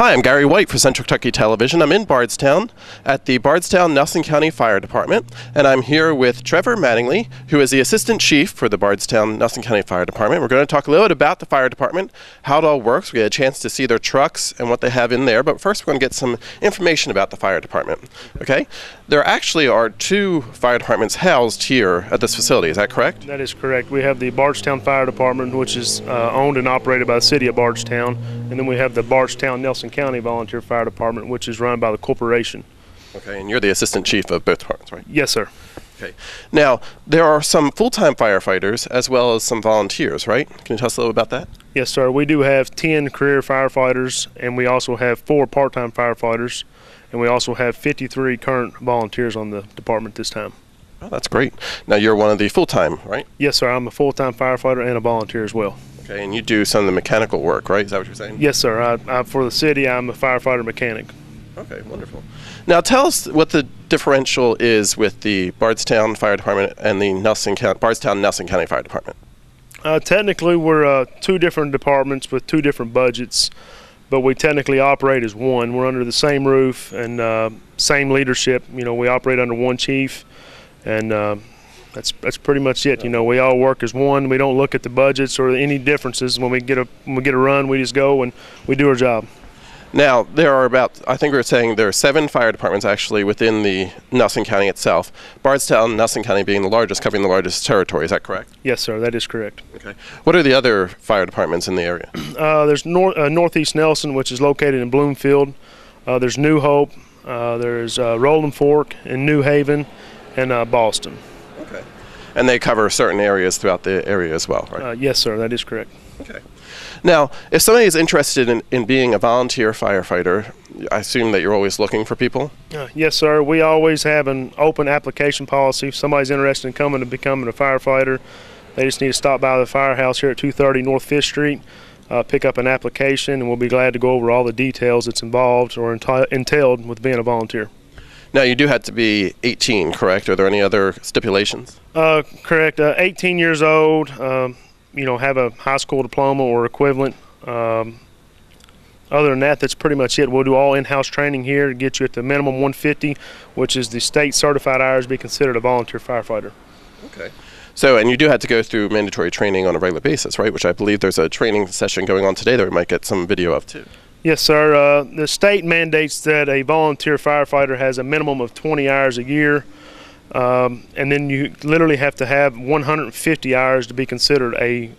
Hi, I'm Gary White for Central Kentucky Television. I'm in Bardstown at the Bardstown Nelson County Fire Department, and I'm here with Trevor Mattingly, who is the Assistant Chief for the Bardstown Nelson County Fire Department. We're going to talk a little bit about the fire department, how it all works. We had a chance to see their trucks and what they have in there, but first we're going to get some information about the fire department. Okay? There actually are two fire departments housed here at this facility. Is that correct? That is correct. We have the Bardstown Fire Department, which is owned and operated by the city of Bardstown, and then we have the Bardstown Nelson County Volunteer Fire Department, which is run by the corporation. Okay, and you're the assistant chief of both departments, right? Yes, sir. Okay. Now, there are some full-time firefighters as well as some volunteers, right? Can you tell us a little about that? Yes, sir. We do have 10 career firefighters, and we also have 4 part-time firefighters, and we also have 53 current volunteers on the department this time. Oh, that's great. Now, you're one of the full-time, right? Yes, sir. I'm a full-time firefighter and a volunteer as well. Okay, and you do some of the mechanical work, right? Is that what you're saying? Yes, sir. For the city, I'm a firefighter mechanic. Okay, wonderful. Now, tell us what the differential is with the Bardstown Fire Department and the Bardstown Nelson County Fire Department. Technically, we're 2 different departments with 2 different budgets, but we technically operate as one. We're under the same roof and same leadership. You know, we operate under one chief, and that's pretty much it. You know, we all work as one. We don't look at the budgets or any differences. When we get a run, we just go and we do our job. Now, there are about, I think we were saying there are 7 fire departments actually within the Nelson County itself. Bardstown, Nelson County being the largest, covering the largest territory. Is that correct? Yes, sir. That is correct. Okay. What are the other fire departments in the area? There's Northeast Nelson, which is located in Bloomfield. There's New Hope. There's Rolling Fork and New Haven and Boston. Okay. And they cover certain areas throughout the area as well, right? Yes, sir. That is correct. Okay. Now, if somebody is interested in being a volunteer firefighter, I assume that you're always looking for people? Yes, sir. We always have an open application policy. If somebody's interested in coming and becoming a firefighter, they just need to stop by the firehouse here at 230 North 5th Street, pick up an application, and we'll be glad to go over all the details that's involved or entailed with being a volunteer. Now, you do have to be 18, correct? Are there any other stipulations? Correct. 18 years old. You know, have a high school diploma or equivalent. Other than that, that's pretty much it. We'll do all in-house training here to get you at the minimum 150, which is the state certified hours to be considered a volunteer firefighter. Okay. So, and you do have to go through mandatory training on a regular basis, right? Which I believe there's a training session going on today that we might get some video of too. Yes, sir. The state mandates that a volunteer firefighter has a minimum of 20 hours a year. And then you literally have to have 150 hours to be considered a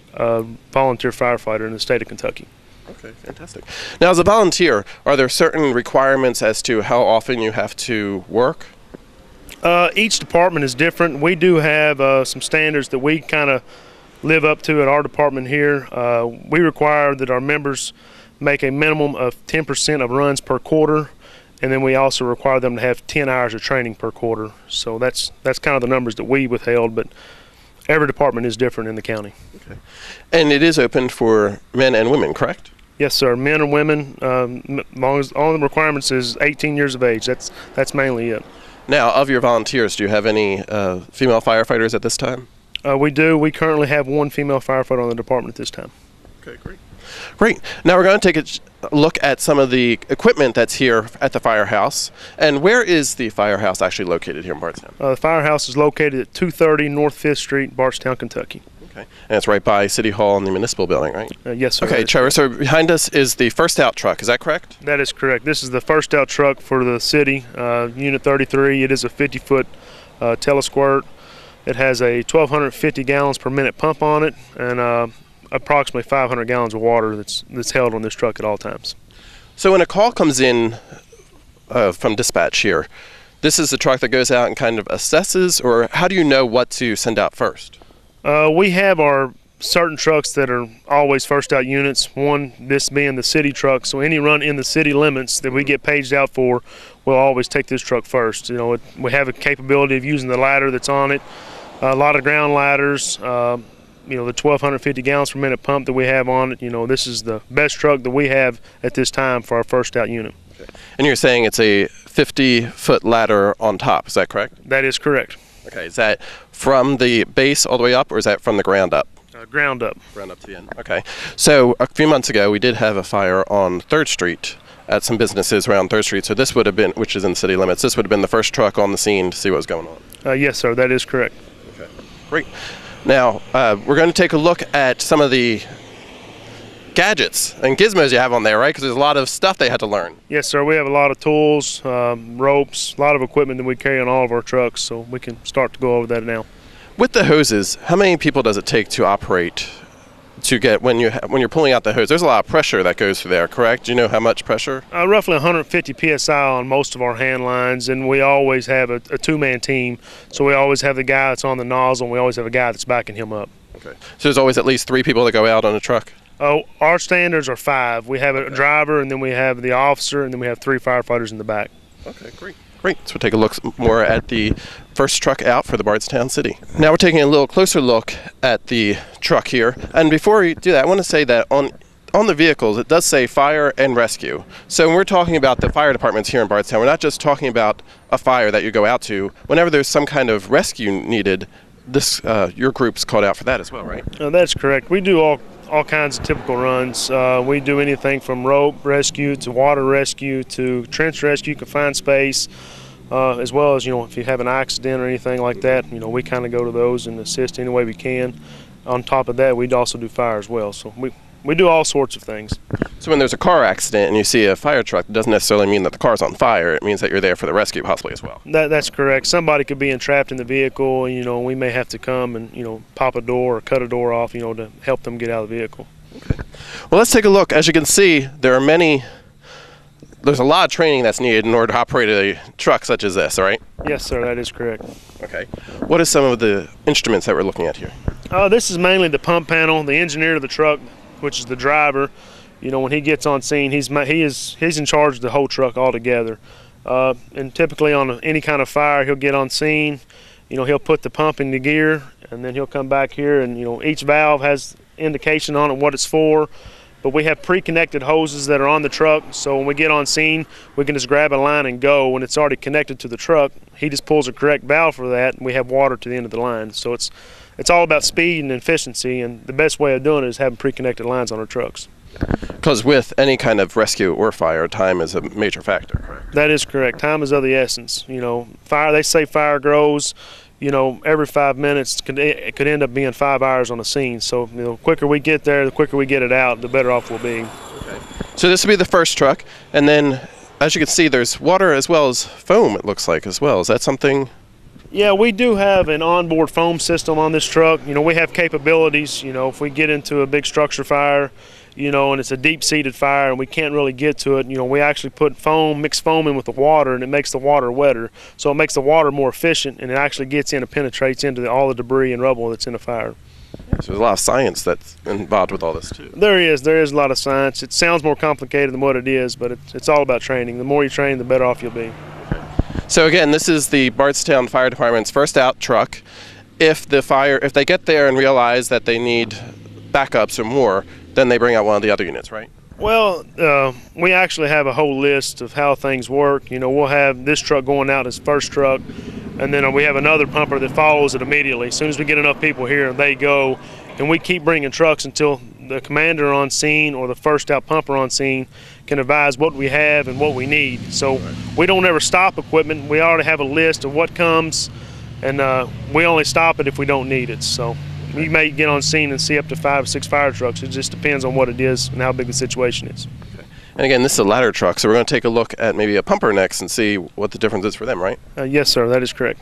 volunteer firefighter in the state of Kentucky. Okay, fantastic. Now, as a volunteer, are there certain requirements as to how often you have to work? Each department is different. We do have some standards that we kind of live up to at our department here. We require that our members make a minimum of 10% of runs per quarter. And then we also require them to have 10 hours of training per quarter. So that's kind of the numbers that we withheld, but every department is different in the county. Okay. And it is open for men and women, correct? Yes, sir. Men or women, as long as all the requirements is 18 years of age. That's mainly it. Now, of your volunteers, do you have any female firefighters at this time? We do. We currently have 1 female firefighter on the department at this time. Okay, great. Great. Now we're going to take a look at some of the equipment that's here at the firehouse. And where is the firehouse actually located here in Bardstown? The firehouse is located at 230 North 5th Street, Bardstown, Kentucky. Okay. And it's right by City Hall and the municipal building, right? Yes, sir. Okay, Trevor, so behind us is the first out truck. Is that correct? That is correct. This is the first out truck for the city, Unit 33. It is a 50-foot telesquirt. It has a 1,250 gallons per minute pump on it, and approximately 500 gallons of water that's held on this truck at all times. So when a call comes in from dispatch here, this is the truck that goes out and kind of assesses, or how do you know what to send out first? We have our certain trucks that are always first out units, this being the city truck, so any run in the city limits that we get paged out for, we'll always take this truck first. You know, we have a capability of using the ladder that's on it, a lot of ground ladders, you know, the 1,250 gallons per minute pump that we have on it. You know, this is the best truck that we have at this time for our first out unit. Okay. And you're saying it's a 50-foot ladder on top, is that correct? That is correct. Okay, is that from the base all the way up, or is that from the ground up? Ground up. Ground up to the end, okay. So a few months ago, we did have a fire on 3rd Street at some businesses around 3rd Street. So this would have been, which is in city limits, this would have been the first truck on the scene to see what was going on. Yes, sir, that is correct. Okay, great. Now, we're going to take a look at some of the gadgets and gizmos you have on there, right? Because there's a lot of stuff they had to learn. Yes, sir, we have a lot of tools, ropes, a lot of equipment that we carry on all of our trucks, so we can start to go over that now. With the hoses, how many people does it take to operate to get, when you're pulling out the hose? There's a lot of pressure that goes through there, correct? Do you know how much pressure? Roughly 150 psi on most of our hand lines, and we always have a two-man team, so we always have the guy that's on the nozzle, and we always have a guy that's backing him up. Okay. So there's always at least 3 people that go out on a truck? Oh, our standards are 5. We have a driver, and then we have the officer, and then we have 3 firefighters in the back. Okay, great. Great. So we'll take a look more at the first truck out for the Bardstown City. Now we're taking a little closer look at the truck here. And before we do that, I want to say that on the vehicles, it does say fire and rescue. So when we're talking about the fire departments here in Bardstown, we're not just talking about a fire that you go out to. Whenever there's some kind of rescue needed, this your group's called out for that as well, right? That's correct. We do all kinds of typical runs. We do anything from rope rescue to water rescue to trench rescue, confined space, as well as, if you have an accident or anything like that, we kind of go to those and assist any way we can. On top of that, we'd also do fire as well. So we do all sorts of things. So when there's a car accident and you see a fire truck, it doesn't necessarily mean that the car's on fire. It means that you're there for the rescue possibly as well. That's correct. Somebody could be entrapped in the vehicle, and we may have to come and pop a door or cut a door off, to help them get out of the vehicle. Okay. Well, let's take a look. As you can see, there's a lot of training that's needed in order to operate a truck such as this, right? Yes, sir, that is correct. Okay. What are some of the instruments that we're looking at here? This is mainly the pump panel. The engineer of the truck, which is the driver, when he gets on scene, he's in charge of the whole truck altogether. And typically on any kind of fire, he'll get on scene. He'll put the pump in the gear, and then he'll come back here, and each valve has indication on it what it's for. But we have pre-connected hoses that are on the truck, so when we get on scene, we can just grab a line and go. When it's already connected to the truck, he just pulls the correct valve for that, and we have water to the end of the line. So it's all about speed and efficiency, and the best way of doing it is having pre-connected lines on our trucks. Because with any kind of rescue or fire, time is a major factor, correct? That is correct. Time is of the essence. Fire. They say fire grows, every 5 minutes. It could end up being 5 hours on a scene. So, the quicker we get there, the quicker we get it out, the better off we'll be. Okay. So this will be the first truck, and then, as you can see, there's water as well as foam, it looks like, as well. Is that something? Yeah, we do have an onboard foam system on this truck. We have capabilities. If we get into a big structure fire, and it's a deep-seated fire and we can't really get to it, we actually put mixed foam in with the water, and it makes the water wetter. So it makes the water more efficient, and it actually gets in and penetrates into all the debris and rubble that's in a fire. So there's a lot of science that's involved with all this too. There is a lot of science. It sounds more complicated than what it is, but it's all about training. The more you train, the better off you'll be. So again, this is the Bardstown Fire Department's first out truck. If they get there and realize that they need backups or more, then they bring out one of the other units, right? Well, we actually have a whole list of how things work. We'll have this truck going out as first truck, and then we have another pumper that follows it immediately. As soon as we get enough people here, they go, and we keep bringing trucks until the commander on scene or the first out pumper on scene can advise what we have and what we need. So we don't ever stop equipment. We already have a list of what comes, and we only stop it if we don't need it. So we may get on scene and see up to 5 or 6 fire trucks. It just depends on what it is and how big the situation is. Okay. And again, this is a ladder truck, so we're going to take a look at maybe a pumper next and see what the difference is for them, right? Yes, sir, that is correct.